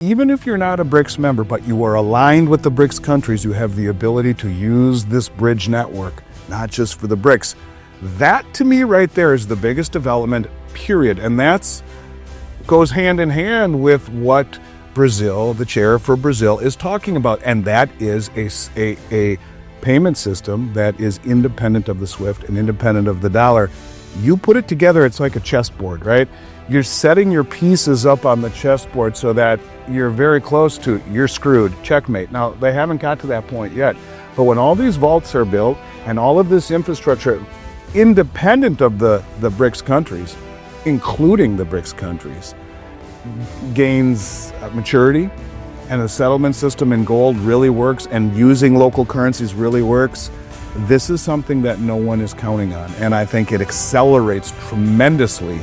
Even if you're not a BRICS member, but you are aligned with the BRICS countries, you have the ability to use this bridge network, not just for the BRICS. That, to me, right there is the biggest development, period. And that's goes hand in hand with what Brazil, the chair for Brazil, is talking about. And that is a payment system that is independent of the SWIFT and independent of the dollar. You put it together, it's like a chessboard, right? You're setting your pieces up on the chessboard so that you're very close to, you're screwed, checkmate. Now, they haven't got to that point yet. But when all these vaults are built and all of this infrastructure, independent of the BRICS countries, including the BRICS countries, gains maturity, and the settlement system in gold really works, and using local currencies really works, this is something that no one is counting on. And I think it accelerates tremendously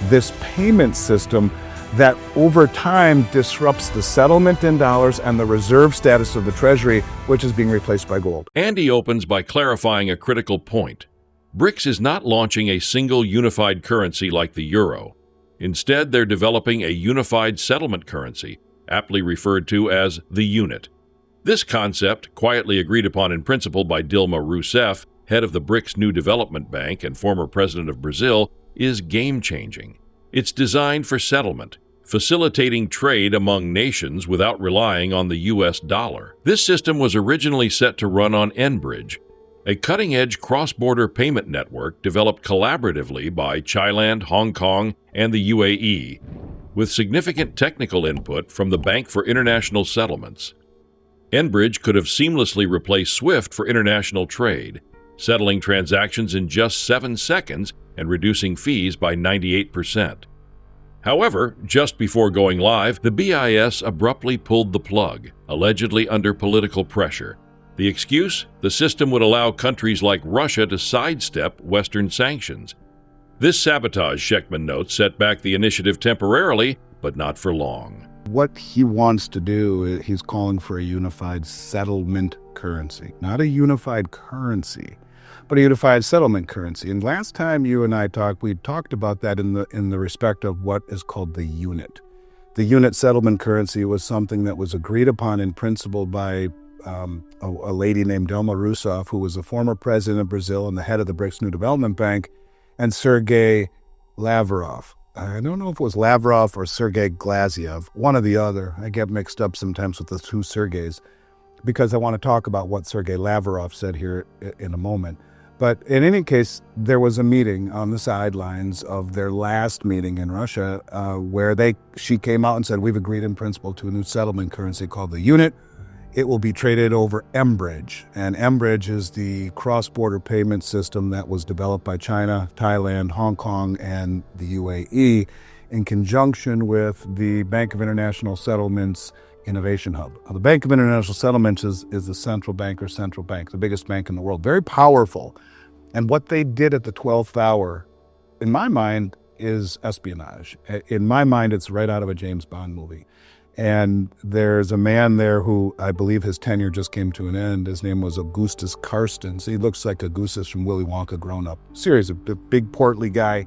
this payment system that over time disrupts the settlement in dollars and the reserve status of the Treasury, which is being replaced by gold. Andy opens by clarifying a critical point. BRICS is not launching a single unified currency like the euro. Instead, they're developing a unified settlement currency, aptly referred to as the unit. This concept, quietly agreed upon in principle by Dilma Rousseff, head of the BRICS New Development Bank and former president of Brazil, is game-changing. It's designed for settlement, facilitating trade among nations without relying on the U.S. dollar. This system was originally set to run on Enbridge, a cutting-edge cross-border payment network developed collaboratively by Thailand, Hong Kong, and the UAE, with significant technical input from the Bank for International Settlements. Enbridge could have seamlessly replaced SWIFT for international trade, settling transactions in just 7 seconds and reducing fees by 98%. However, just before going live, the BIS abruptly pulled the plug, allegedly under political pressure. The excuse? The system would allow countries like Russia to sidestep Western sanctions. This sabotage, Schectman notes, set back the initiative temporarily, but not for long. What he wants to do, he's calling for a unified settlement currency. Not a unified currency, but a unified settlement currency. And last time you and I talked, we talked about that in the respect of what is called the unit. The unit settlement currency was something that was agreed upon in principle by a lady named Dilma Rousseff, who was the former president of Brazil and the head of the BRICS New Development Bank, and Sergei Lavrov. I don't know if it was Lavrov or Sergei Glaziev, one or the other. I get mixed up sometimes with the two Sergeys because I want to talk about what Sergei Lavrov said here in a moment. But in any case, there was a meeting on the sidelines of their last meeting in Russia where she came out and said, we've agreed in principle to a new settlement currency called the unit. It will be traded over Enbridge. And Enbridge is the cross-border payment system that was developed by China, Thailand, Hong Kong, and the UAE in conjunction with the Bank of International Settlements Innovation Hub. Now, the Bank of International Settlements is the central bank, the biggest bank in the world, very powerful. And what they did at the 12th hour, in my mind, is espionage. In my mind, it's right out of a James Bond movie. And there's a man there who I believe his tenure just came to an end. His name was Augustus Carstens. He looks like Augustus from Willy Wonka grown up. Seriously, a big portly guy.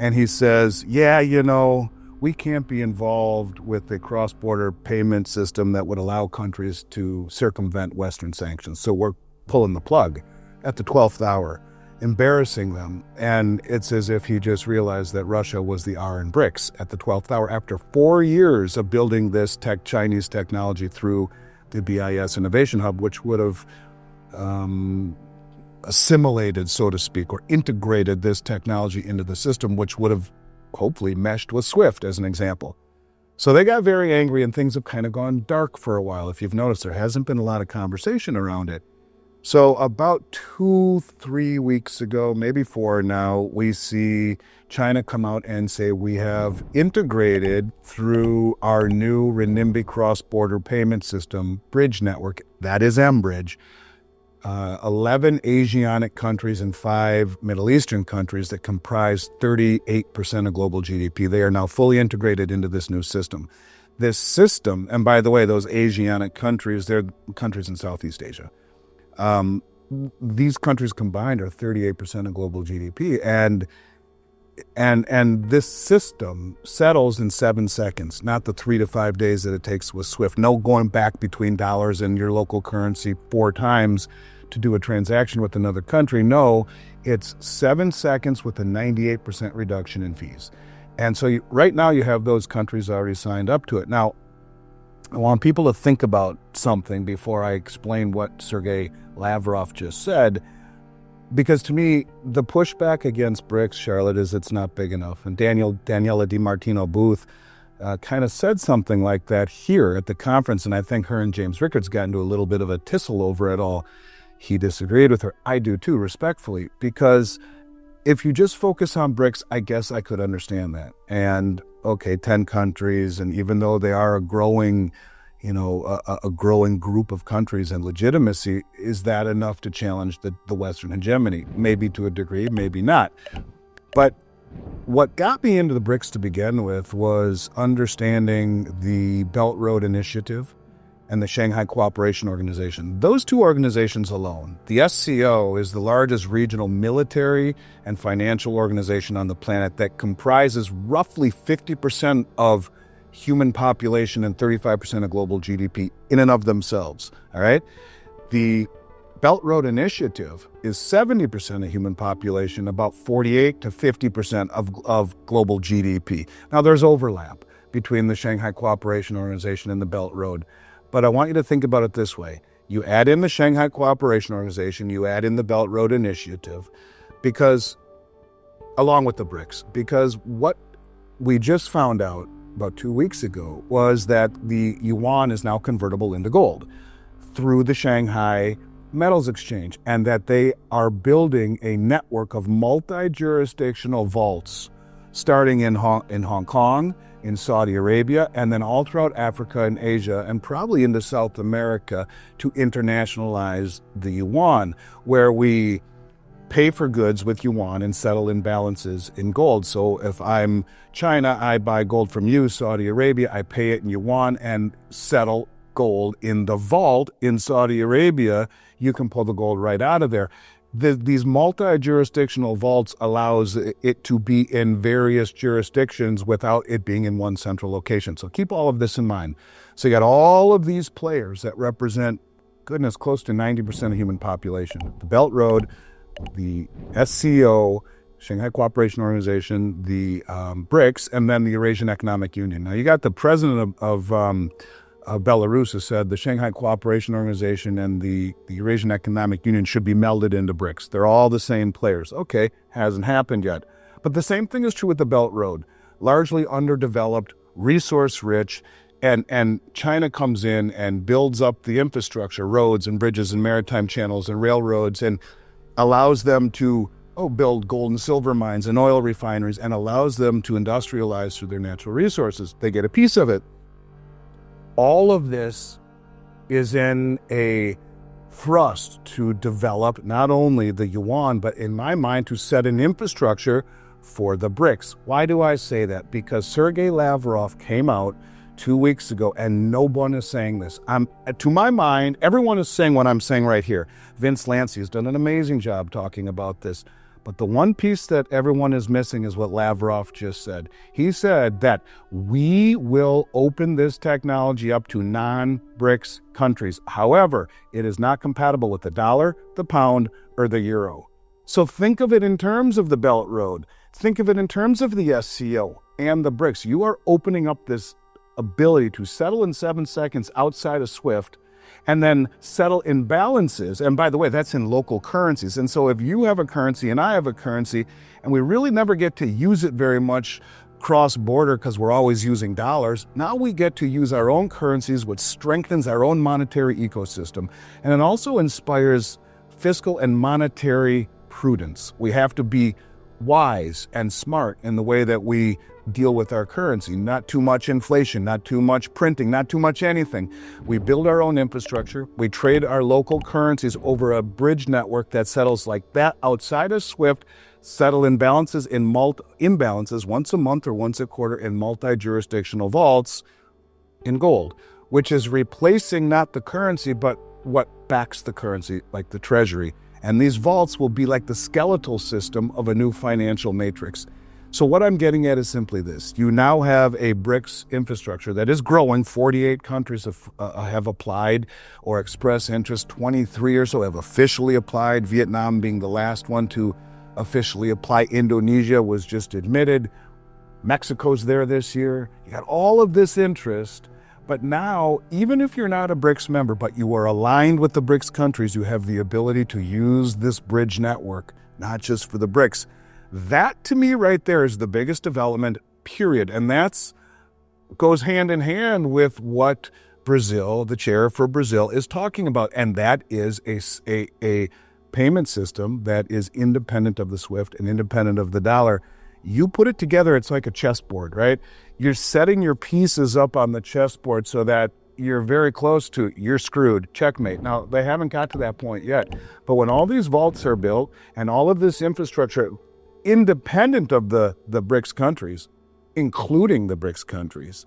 And he says, yeah, we can't be involved with a cross-border payment system that would allow countries to circumvent Western sanctions. So we're pulling the plug at the 12th hour, embarrassing them. And it's as if he just realized that Russia was the R in BRICS at the 12th hour after 4 years of building this Chinese technology through the BIS Innovation Hub, which would have assimilated, so to speak, or integrated this technology into the system, which would have hopefully meshed with SWIFT as an example. So they got very angry and things have kind of gone dark for a while. If you've noticed, there hasn't been a lot of conversation around it. So about 2-3 weeks ago, maybe 4 now, we see China come out and say we have integrated through our new renminbi cross-border payment system, bridge network, that is Enbridge, 11 Asiatic countries and 5 Middle Eastern countries that comprise 38% of global GDP. They are now fully integrated into this new system. This system, and by the way, those Asiatic countries, they're countries in Southeast Asia. These countries combined are 38% of global GDP. And And this system settles in 7 seconds, not the 3 to 5 days that it takes with SWIFT. No going back between dollars and your local currency 4 times to do a transaction with another country. No, it's 7 seconds with a 98% reduction in fees. And so right now you have those countries already signed up to it. Now, I want people to think about something before I explain what Sergey Lavrov just said, because to me, the pushback against BRICS, Charlotte, is it's not big enough. And Daniela DiMartino Booth kind of said something like that here at the conference, and I think her and James Rickards got into a little bit of a tussle over it all. He disagreed with her. I do too, respectfully, because if you just focus on BRICS, I guess I could understand that. And okay, 10 countries, and even though they are a growing, a growing group of countries and legitimacy, is that enough to challenge the Western hegemony? Maybe to a degree, maybe not. But what got me into the BRICS to begin with was understanding the Belt Road Initiative and the Shanghai Cooperation Organization. Those two organizations alone, the SCO is the largest regional military and financial organization on the planet that comprises roughly 50% of human population and 35% of global GDP in and of themselves, all right? The Belt Road Initiative is 70% of human population, about 48 to 50% of global GDP. Now, there's overlap between the Shanghai Cooperation Organization and the Belt Road. But I want you to think about it this way. You add in the Shanghai Cooperation Organization, you add in the Belt Road Initiative, along with the BRICS, because what we just found out about 2 weeks ago was that the yuan is now convertible into gold through the Shanghai Metals Exchange, and that they are building a network of multi-jurisdictional vaults starting in Hong Kong, in Saudi Arabia, and then all throughout Africa and Asia, and probably into South America, to internationalize the yuan, where we pay for goods with yuan and settle imbalances in gold. So if I'm China, I buy gold from you, Saudi Arabia, I pay it in yuan and settle gold in the vault in Saudi Arabia. You can pull the gold right out of there. These multi-jurisdictional vaults allows it to be in various jurisdictions without it being in one central location. So keep all of this in mind. So you got all of these players that represent, goodness, close to 90% of human population. The Belt Road, the SCO, Shanghai Cooperation Organization, the BRICS, and then the Eurasian Economic Union. Now you got the president of Belarus has said the Shanghai Cooperation Organization and the Eurasian Economic Union should be melded into BRICS. They're all the same players. Okay, hasn't happened yet. But the same thing is true with the Belt Road. Largely underdeveloped, resource-rich, and China comes in and builds up the infrastructure, roads and bridges and maritime channels and railroads, and allows them to build gold and silver mines and oil refineries, and allows them to industrialize through their natural resources. They get a piece of it. All of this is in a thrust to develop not only the yuan, but in my mind, to set an infrastructure for the BRICS. Why do I say that? Because Sergey Lavrov came out 2 weeks ago, and no one is saying this. To my mind, everyone is saying what I'm saying right here. Vince Lancey has done an amazing job talking about this. But the one piece that everyone is missing is what Lavrov just said. He said that we will open this technology up to non-BRICS countries. However, it is not compatible with the dollar, the pound, or the euro. So think of it in terms of the Belt Road. Think of it in terms of the SCO and the BRICS. You are opening up this ability to settle in 7 seconds outside of SWIFT, and then settle imbalances. And by the way, that's in local currencies. And so if you have a currency and I have a currency, and we really never get to use it very much cross-border because we're always using dollars, now we get to use our own currencies, which strengthens our own monetary ecosystem. And it also inspires fiscal and monetary prudence. We have to be wise and smart in the way that we deal with our currency. Not too much inflation, not too much printing, not too much anything. We build our own infrastructure. We trade our local currencies over a bridge network that settles like that outside of SWIFT, settle imbalances once a month or once a quarter in multi-jurisdictional vaults in gold, which is replacing not the currency, but what backs the currency, like the Treasury. And these vaults will be like the skeletal system of a new financial matrix. So what I'm getting at is simply this. You now have a BRICS infrastructure that is growing. 48 countries have applied or expressed interest. 23 or so have officially applied, Vietnam being the last one to officially apply. Indonesia was just admitted. Mexico's there this year. You got all of this interest. But now, even if you're not a BRICS member, but you are aligned with the BRICS countries, you have the ability to use this bridge network, not just for the BRICS. That, to me, right there is the biggest development, period. And that's goes hand in hand with what Brazil, the chair for Brazil, is talking about. And that is a payment system that is independent of the SWIFT and independent of the dollar. You put it together, it's like a chessboard, right? You're setting your pieces up on the chessboard so that you're very close to, you're screwed, checkmate. Now, they haven't got to that point yet. But when all these vaults are built and all of this infrastructure, independent of the BRICS countries, including the BRICS countries,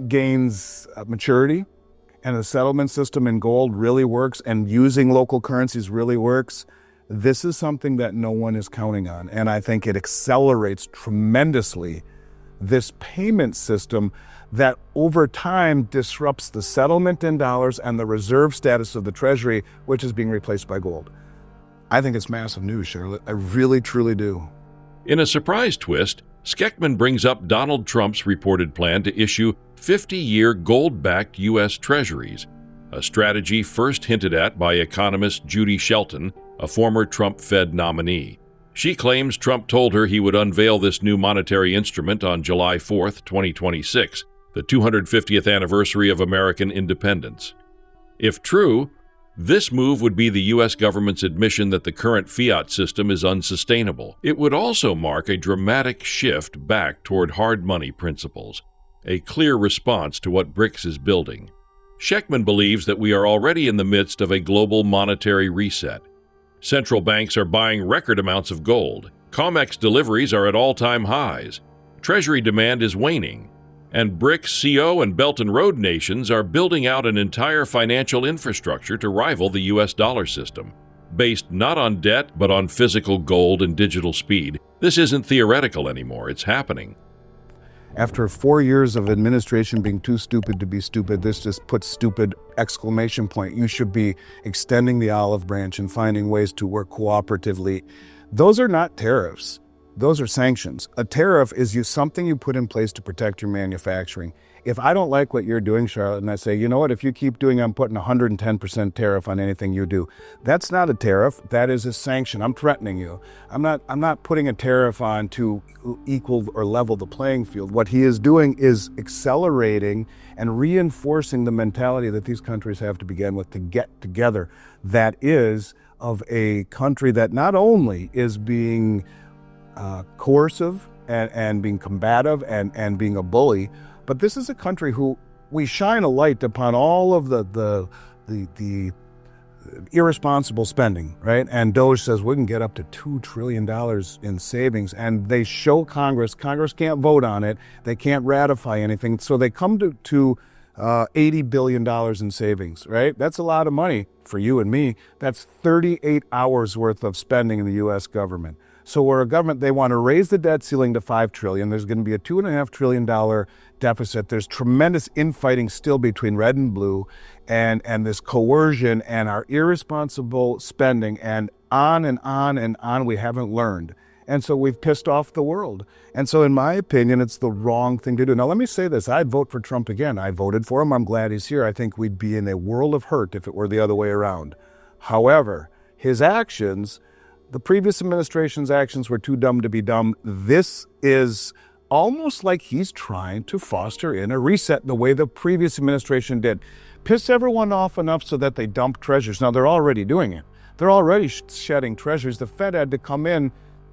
gains maturity, and the settlement system in gold really works, and using local currencies really works, this is something that no one is counting on. And I think it accelerates tremendously this payment system that over time disrupts the settlement in dollars and the reserve status of the Treasury, which is being replaced by gold. I think it's massive news, Charlotte. I really, truly do. In a surprise twist, Schectman brings up Donald Trump's reported plan to issue 50-year gold-backed U.S. Treasuries, a strategy first hinted at by economist Judy Shelton, a former Trump Fed nominee. She claims Trump told her he would unveil this new monetary instrument on July 4, 2026, the 250th anniversary of American independence. If true, this move would be the U.S. government's admission that the current fiat system is unsustainable. It would also mark a dramatic shift back toward hard money principles, a clear response to what BRICS is building. Schectman believes that we are already in the midst of a global monetary reset. Central banks are buying record amounts of gold. COMEX deliveries are at all-time highs. Treasury demand is waning. And BRICS CO and Belt and Road nations are building out an entire financial infrastructure to rival the U.S. dollar system. Based not on debt, but on physical gold and digital speed, this isn't theoretical anymore, it's happening. After 4 years of administration being too stupid to be stupid, this just puts stupid exclamation point. You should be extending the olive branch and finding ways to work cooperatively. Those are not tariffs. Those are sanctions. A tariff is something you put in place to protect your manufacturing. If I don't like what you're doing, Charlotte, and I say, you know what, if you keep doing, I'm putting 110% tariff on anything you do. That's not a tariff. That is a sanction. I'm threatening you. I'm not putting a tariff on to equal or level the playing field. What he is doing is accelerating and reinforcing the mentality that these countries have to begin with to get together. That is of a country that not only is being coercive and being combative and being a bully, but this is a country who we shine a light upon all of the irresponsible spending, right? And DOJ says we can get up to $2 trillion in savings, and they show Congress can't vote on it, they can't ratify anything, so they come to $80 billion in savings, right? That's a lot of money for you and me. That's 38 hours worth of spending in the U.S. government. So we're a government, they want to raise the debt ceiling to $5 trillion. There's going to be a $2.5 trillion deficit. There's tremendous infighting still between red and blue, and this coercion and our irresponsible spending, and on and on and on we haven't learned. And so we've pissed off the world. And so in my opinion, it's the wrong thing to do. Now, let me say this. I'd vote for Trump again. I voted for him. I'm glad he's here. I think we'd be in a world of hurt if it were the other way around. However, his actions, the previous administration's actions were too dumb to be dumb. This is almost like he's trying to foster in a reset the way the previous administration did. Piss everyone off enough so that they dump treasuries. Now, they're already doing it. They're already shedding treasuries. The Fed had to come in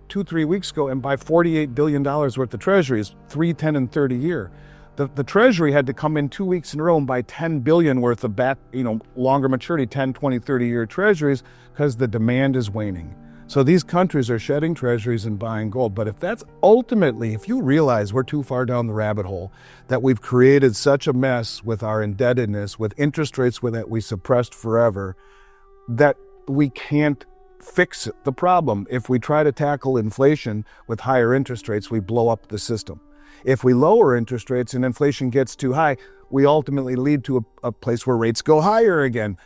2-3 weeks ago and buy $48 billion worth of treasuries, 3, 10, and 30 year. The Treasury had to come in 2 weeks in a row and buy $10 billion worth of longer maturity, 10, 20, 30-year treasuries, because the demand is waning. So these countries are shedding treasuries and buying gold. But if you realize we're too far down the rabbit hole, that we've created such a mess with our indebtedness, with interest rates that we suppressed forever, that we can't fix the problem. If we try to tackle inflation with higher interest rates, we blow up the system. If we lower interest rates and inflation gets too high, we ultimately lead to a place where rates go higher again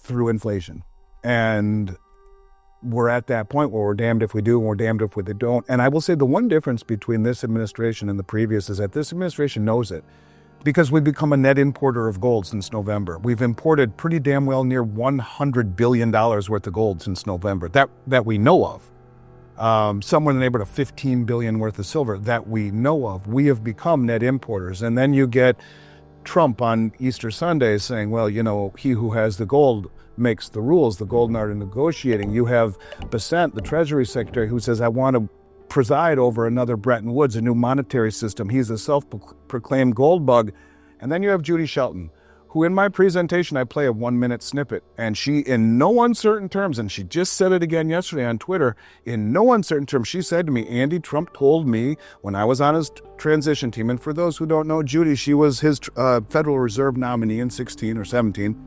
through inflation. And we're at that point where we're damned if we do and we're damned if we don't. And I will say the one difference between this administration and the previous is that this administration knows it, because we've become a net importer of gold since November. We've imported pretty damn well near $100 billion worth of gold since November, that we know of. Somewhere in the neighborhood of $15 billion worth of silver that we know of. We have become net importers. And then you get Trump on Easter Sunday saying, well, you know, he who has the gold makes the rules, the golden art of negotiating. You have Bessent, the Treasury Secretary, who says, I want to preside over another Bretton Woods, a new monetary system. He's a self-proclaimed gold bug. And then you have Judy Shelton, who in my presentation, I play a 1-minute snippet. And she, in no uncertain terms, and she just said it again yesterday on Twitter, in no uncertain terms, she said to me, Andy, Trump told me when I was on his transition team, and for those who don't know Judy, she was his Federal Reserve nominee in 16 or 17,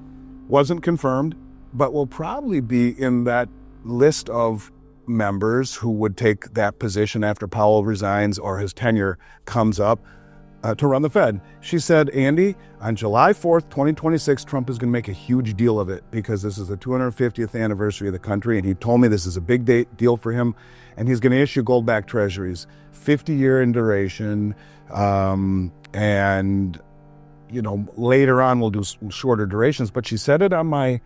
wasn't confirmed, but will probably be in that list of members who would take that position after Powell resigns or his tenure comes up to run the Fed. She said, Andy, on July 4th, 2026, Trump is going to make a huge deal of it because this is the 250th anniversary of the country. And he told me this is a big deal for him. And he's going to issue gold-backed treasuries, 50-year in duration. And, you know, later on we'll do shorter durations. But she said it on my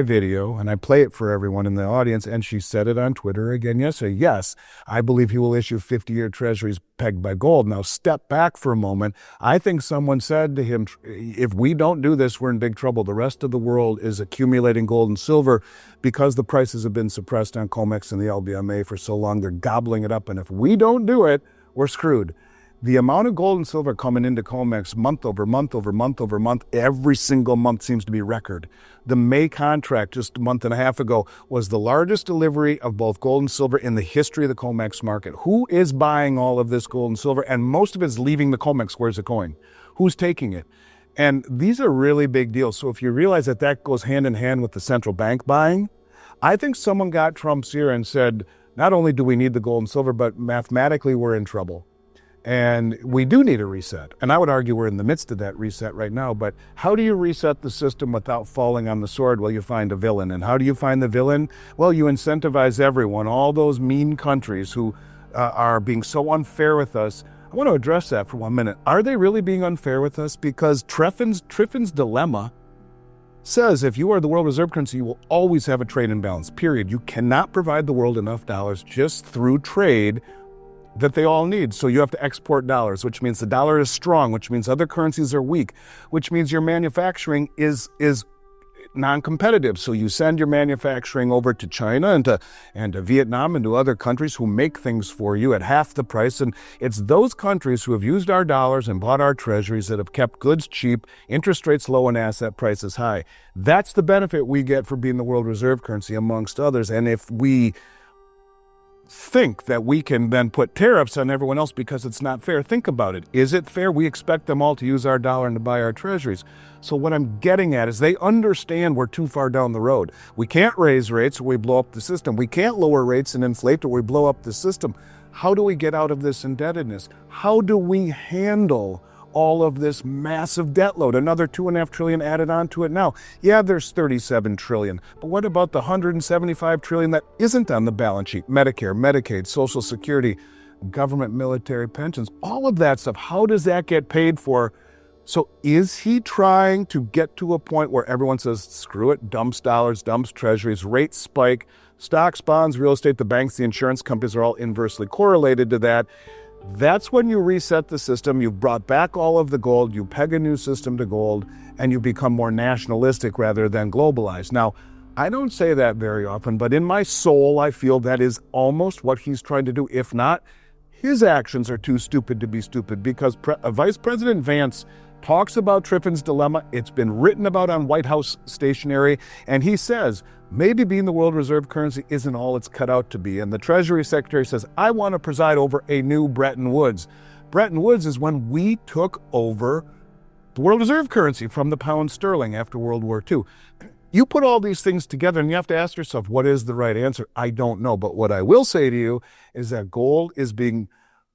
video, and I play it for everyone in the audience, and she said it on Twitter again yesterday. Yes, I believe he will issue 50-year treasuries pegged by gold. Now, step back for a moment. I think someone said to him, if we don't do this, we're in big trouble. The rest of the world is accumulating gold and silver because the prices have been suppressed on COMEX and the LBMA for so long. They're gobbling it up, and if we don't do it, we're screwed. The amount of gold and silver coming into COMEX month over month over month over month, every single month seems to be record. The May contract just a month and a half ago was the largest delivery of both gold and silver in the history of the COMEX market. Who is buying all of this gold and silver? And most of it's leaving the COMEX. Where's it going? Who's taking it? And these are really big deals. So if you realize that that goes hand in hand with the central bank buying, I think someone got Trump's ear and said, not only do we need the gold and silver, but mathematically we're in trouble. And we do need a reset. And I would argue we're in the midst of that reset right now. But how do you reset the system without falling on the sword? Well, you find a villain. And how do you find the villain? Well, you incentivize everyone, all those mean countries who are being so unfair with us. I want to address that for 1 minute. Are they really being unfair with us? Because Triffin's dilemma says if you are the world reserve currency, you will always have a trade imbalance, period. You cannot provide the world enough dollars just through trade that they all need. So you have to export dollars, which means the dollar is strong, which means other currencies are weak, which means your manufacturing is non-competitive. So you send your manufacturing over to China and to Vietnam and to other countries who make things for you at half the price. And it's those countries who have used our dollars and bought our treasuries that have kept goods cheap, interest rates low, and asset prices high. That's the benefit we get for being the world reserve currency, amongst others. And if we think that we can then put tariffs on everyone else because it's not fair, think about it. Is it fair? We expect them all to use our dollar and to buy our treasuries. So what I'm getting at is they understand we're too far down the road. We can't raise rates or we blow up the system. We can't lower rates and inflate or we blow up the system. How do we get out of this indebtedness? How do we handle all of this massive debt load? Another $2.5 trillion added onto it now. Yeah, there's $37 trillion. But what about the $175 trillion that isn't on the balance sheet? Medicare, Medicaid, Social Security, government, military pensions, all of that stuff. How does that get paid for? So is he trying to get to a point where everyone says, screw it, dumps dollars, dumps treasuries, rates spike, stocks, bonds, real estate, the banks, the insurance companies are all inversely correlated to that? That's when you reset the system. You've brought back all of the gold, you peg a new system to gold, and you become more nationalistic rather than globalized. Now, I don't say that very often, but in my soul, I feel that is almost what he's trying to do. If not, his actions are too stupid to be stupid, because Vice President Vance talks about Triffin's dilemma. It's been written about on White House stationery, and he says, maybe being the world reserve currency isn't all it's cut out to be. And the Treasury Secretary says, I want to preside over a new Bretton Woods. Bretton Woods is when we took over the world reserve currency from the pound sterling after World War II. You put all these things together and you have to ask yourself, what is the right answer? I don't know. But what I will say to you is that gold is being,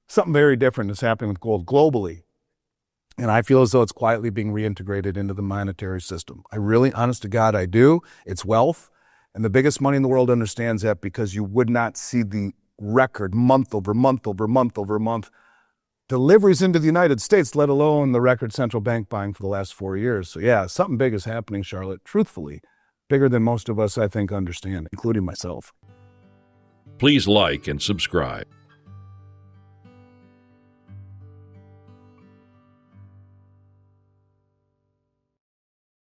something very different is happening with gold globally. And I feel as though it's quietly being reintegrated into the monetary system. I really, honest to God, I do. It's wealth. And the biggest money in the world understands that, because you would not see the record month over month over month over month deliveries into the United States, let alone the record central bank buying for the last 4 years. So yeah, something big is happening, Charlotte, truthfully. Bigger than most of us, I think, understand, including myself. Please like and subscribe.